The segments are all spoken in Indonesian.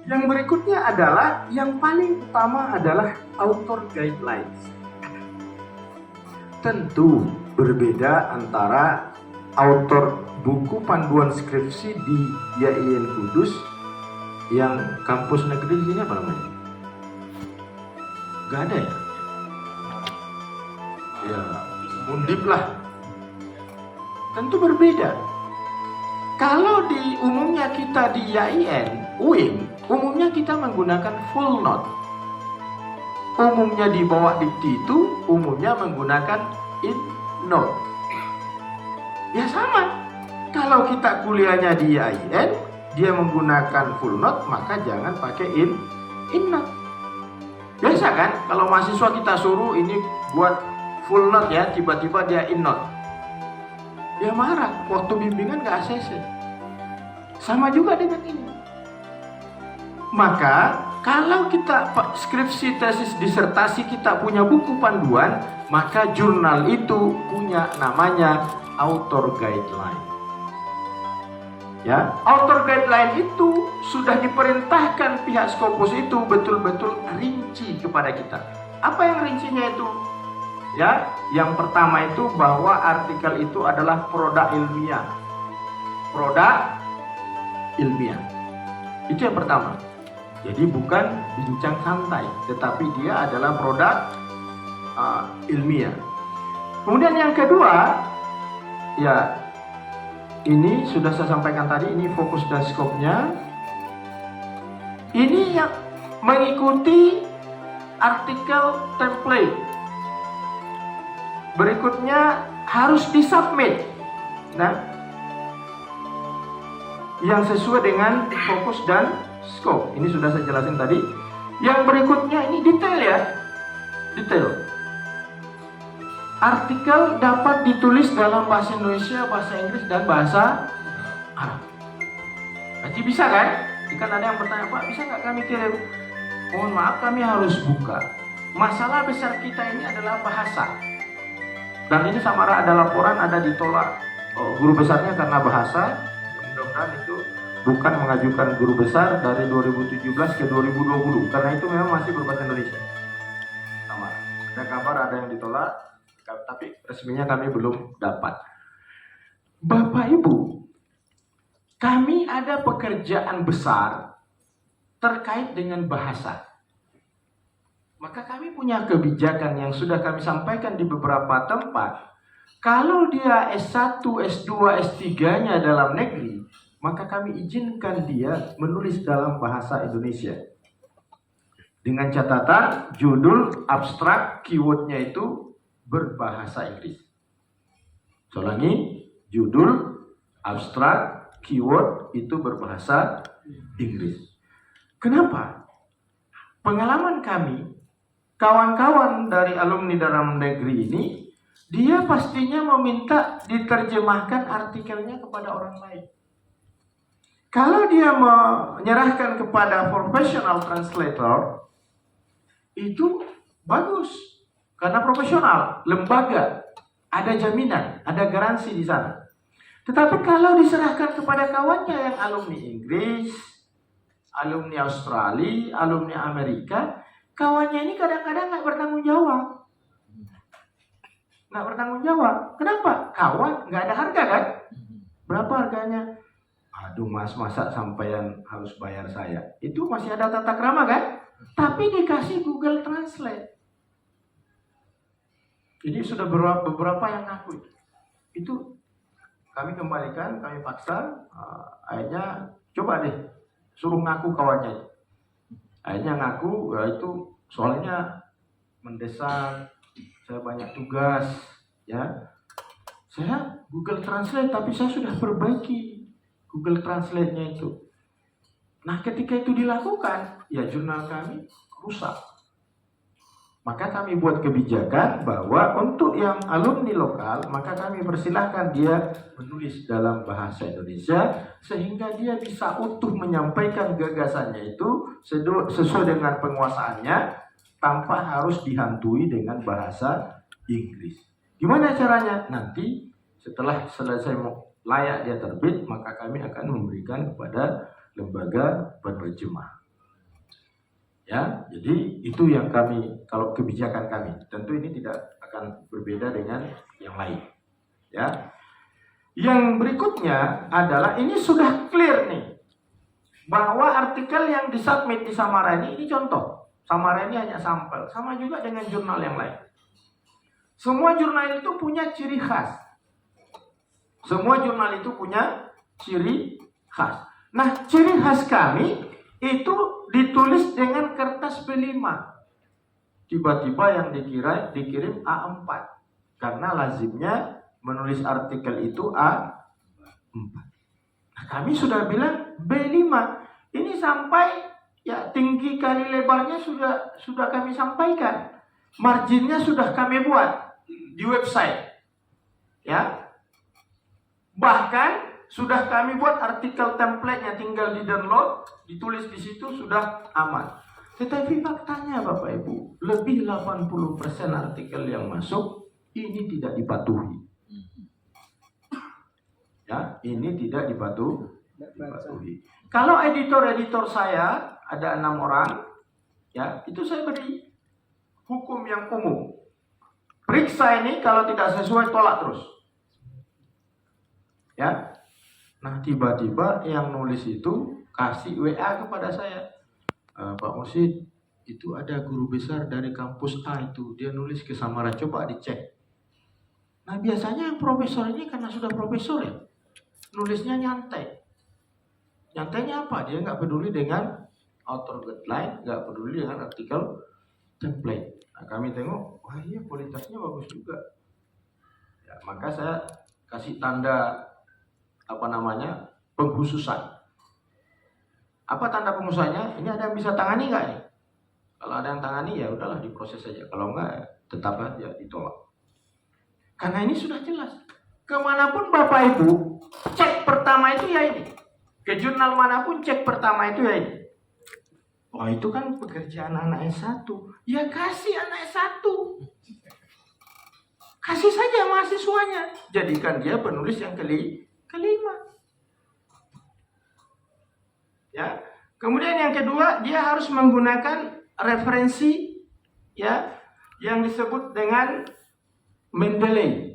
Yang berikutnya adalah, yang paling utama adalah author guidelines. Tentu berbeda antara author buku panduan skripsi di YIN Kudus yang kampus negeri di sini apa namanya? Gak ada ya? Ya, Undip lah. Tentu berbeda. Kalau di umumnya kita di YIN, UIN, umumnya kita menggunakan full note. Umumnya di bawah dikti itu umumnya menggunakan in note. Ya sama. Kalau kita kuliahnya di YIN, dia menggunakan full note, maka jangan pakai in note. Biasa kan? Kalau mahasiswa kita suruh ini buat full note ya, tiba-tiba dia in note. Dia marah, waktu bimbingan gak ACC. Sama juga dengan ini. Maka kalau kita skripsi, tesis, disertasi kita punya buku panduan, maka jurnal itu punya namanya author guideline. Ya, author guideline itu sudah diperintahkan pihak Scopus itu betul-betul rinci kepada kita. Apa yang rincinya itu? Ya, yang pertama itu bahwa artikel itu adalah produk ilmiah. Produk ilmiah. Itu yang pertama. Jadi bukan bincang santai, tetapi dia adalah produk ilmiah. Kemudian yang kedua, ya ini sudah saya sampaikan tadi, ini fokus dan skopnya. Ini yang mengikuti artikel template. Berikutnya harus disubmit. Nah, yang sesuai dengan fokus dan scope. Ini sudah saya jelasin tadi. Yang berikutnya ini detail ya. Detail. Artikel dapat ditulis dalam bahasa Indonesia, bahasa Inggris, dan bahasa Arab. Berarti bisa kan? Jika ada yang bertanya, Pak, bisa nggak kami kirim? Mohon maaf, kami harus buka. Masalah besar kita ini adalah bahasa. Dan ini Samara ada laporan, ada ditolak guru besarnya karena bahasa. Mudah-mudahan itu bukan mengajukan guru besar dari 2017 ke 2020, karena itu memang masih berbahasa Indonesia. Samara, ada kabar ada yang ditolak, tapi resminya kami belum dapat. Bapak Ibu, kami ada pekerjaan besar terkait dengan bahasa. Maka kami punya kebijakan yang sudah kami sampaikan di beberapa tempat. Kalau dia S1, S2, S3-nya dalam negeri, maka kami izinkan dia menulis dalam bahasa Indonesia. Dengan catatan judul abstrak keywordnya itu berbahasa Inggris. Ulangi, judul abstrak keyword itu berbahasa Inggris. Kenapa? Pengalaman kami, kawan-kawan dari alumni dalam negeri ini, dia pastinya meminta diterjemahkan artikelnya kepada orang lain. Kalau dia menyerahkan kepada professional translator, itu bagus. Karena profesional, lembaga, ada jaminan, ada garansi di sana. Tetapi kalau diserahkan kepada kawannya yang alumni Inggris, alumni Australia, alumni Amerika, kawannya ini kadang-kadang nggak bertanggung jawab. Nggak bertanggung jawab. Kenapa? Kawan nggak ada harga kan? Berapa harganya? Aduh mas, masa sampean harus bayar saya? Itu masih ada tata krama kan? Tapi dikasih Google Translate. Ini sudah beberapa yang ngaku. Itu kami kembalikan, kami paksa. Akhirnya coba deh, suruh ngaku kawannya. Akhirnya ngaku, ya itu soalnya mendesak, saya banyak tugas, ya. Saya Google Translate, tapi saya sudah perbaiki Google Translate-nya itu. Nah, ketika itu dilakukan, ya jurnal kami rusak. Maka kami buat kebijakan bahwa untuk yang alumni lokal, maka kami persilahkan dia menulis dalam bahasa Indonesia sehingga dia bisa utuh menyampaikan gagasannya itu sesuai dengan penguasaannya tanpa harus dihantui dengan bahasa Inggris. Gimana caranya? Nanti setelah selesai layak dia terbit, maka kami akan memberikan kepada lembaga penerjemah. Ya, jadi itu yang kami, kalau kebijakan kami. Tentu ini tidak akan berbeda dengan yang lain. Ya. Yang berikutnya adalah ini sudah clear nih bahwa artikel yang disubmit di Samara ini contoh. Samara ini hanya sampel, sama juga dengan jurnal yang lain. Semua jurnal itu punya ciri khas. Semua jurnal itu punya ciri khas. Nah, ciri khas kami itu ditulis dengan kertas B5. Tiba-tiba yang dikirim A4. Karena lazimnya menulis artikel itu A4. Nah, kami sudah bilang B5. Ini sampai ya tinggi kali lebarnya sudah kami sampaikan. Marginnya sudah kami buat di website. Ya. Bahkan sudah kami buat artikel template-nya, tinggal di-download, ditulis di situ sudah aman. Tetapi faktanya Bapak Ibu, lebih 80% artikel yang masuk ini tidak dipatuhi. Ya, ini tidak dipatuhi. Kalau editor-editor saya ada 6 orang, ya, itu saya beri hukum yang umum. Periksa ini, kalau tidak sesuai tolak terus. Ya. Nah, tiba-tiba yang nulis itu kasih WA kepada saya. Pak Mursid, itu ada guru besar dari kampus A itu, dia nulis ke Samara, coba dicek. Nah, biasanya yang profesor ini karena sudah profesor ya, nulisnya nyantai. Nyantainya apa? Dia nggak peduli dengan author guideline, nggak peduli dengan artikel template. Nah, kami tengok, wah iya kualitasnya bagus juga. Ya, maka saya kasih tanda pengkhususan. Apa tanda pengkhususannya? Ini ada yang bisa tangani nggak nih? Kalau ada yang tangani ya udahlah diproses saja. Kalau enggak, tetap aja ditolak. Karena ini sudah jelas. Kemanapun Bapak Ibu, cek pertama itu ya ini. Ke jurnal manapun cek pertama itu ya ini. Oh, itu kan pekerjaan anak S1. Ya kasih anak S1. Kasih saja mahasiswanya. Jadikan dia penulis yang kelima. Ya. Kemudian yang kedua, dia harus menggunakan referensi ya yang disebut dengan Mendeley.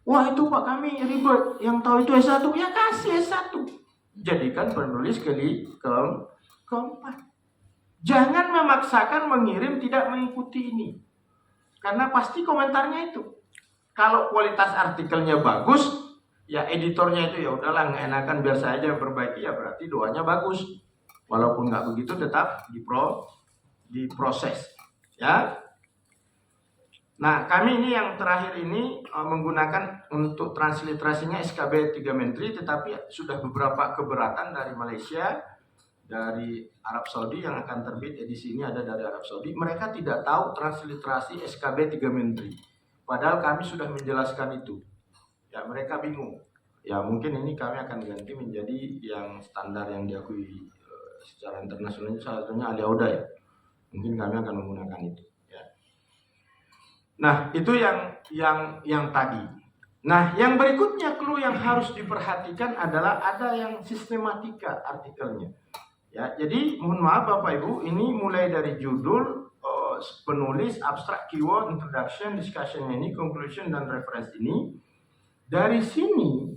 Wah, itu Pak kami ribet, yang tahu itu S1, ya kasih S1. Jadikan penulis keempat. Jangan memaksakan mengirim tidak mengikuti ini. Karena pasti komentarnya itu. Kalau kualitas artikelnya bagus, ya editornya itu ya udahlah nggak enakan biar saya aja yang perbaiki, ya berarti doanya bagus. Walaupun nggak begitu tetap diproses. Ya. Nah, kami ini yang terakhir ini menggunakan untuk transliterasinya SKB 3 Menteri, tetapi sudah beberapa keberatan dari Malaysia, dari Arab Saudi yang akan terbit edisi ini ada dari Arab Saudi. Mereka tidak tahu transliterasi SKB 3 Menteri. Padahal kami sudah menjelaskan itu. Ya, mereka bingung. Ya, mungkin ini kami akan ganti menjadi yang standar yang diakui secara internasional, satunya Aliauda ya. Mungkin kami akan menggunakan itu. Ya. Nah, itu yang tadi. Nah, yang berikutnya clue yang harus diperhatikan adalah ada yang sistematika artikelnya. Ya, jadi mohon maaf Bapak Ibu, ini mulai dari judul, penulis, abstrak, keyword, introduction, discussion ini, conclusion dan reference ini. Dari sini,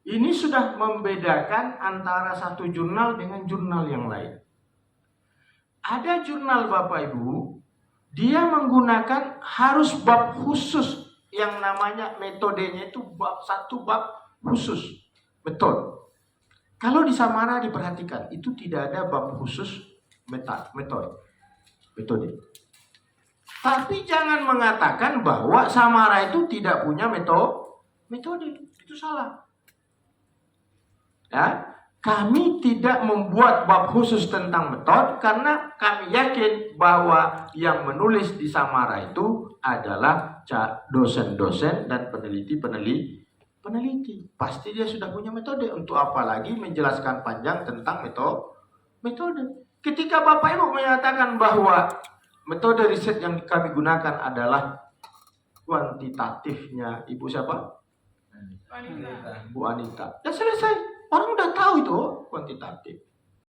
ini sudah membedakan antara satu jurnal dengan jurnal yang lain. Ada jurnal Bapak Ibu, dia menggunakan harus bab khusus yang namanya metodenya itu satu bab khusus metode. Kalau di Samara diperhatikan, itu tidak ada bab khusus metode. Tapi jangan mengatakan bahwa Samara itu tidak punya metode. Itu salah. Ya, kami tidak membuat bab khusus tentang metode karena kami yakin bahwa yang menulis di Samara itu adalah dosen-dosen dan peneliti. Pasti dia sudah punya metode. Untuk apa lagi menjelaskan panjang tentang metode. Ketika Bapak Ibu menyatakan bahwa metode riset yang kami gunakan adalah kuantitatifnya Ibu siapa? Bu Anita. Ya selesai. Orang udah tahu itu kuantitatif.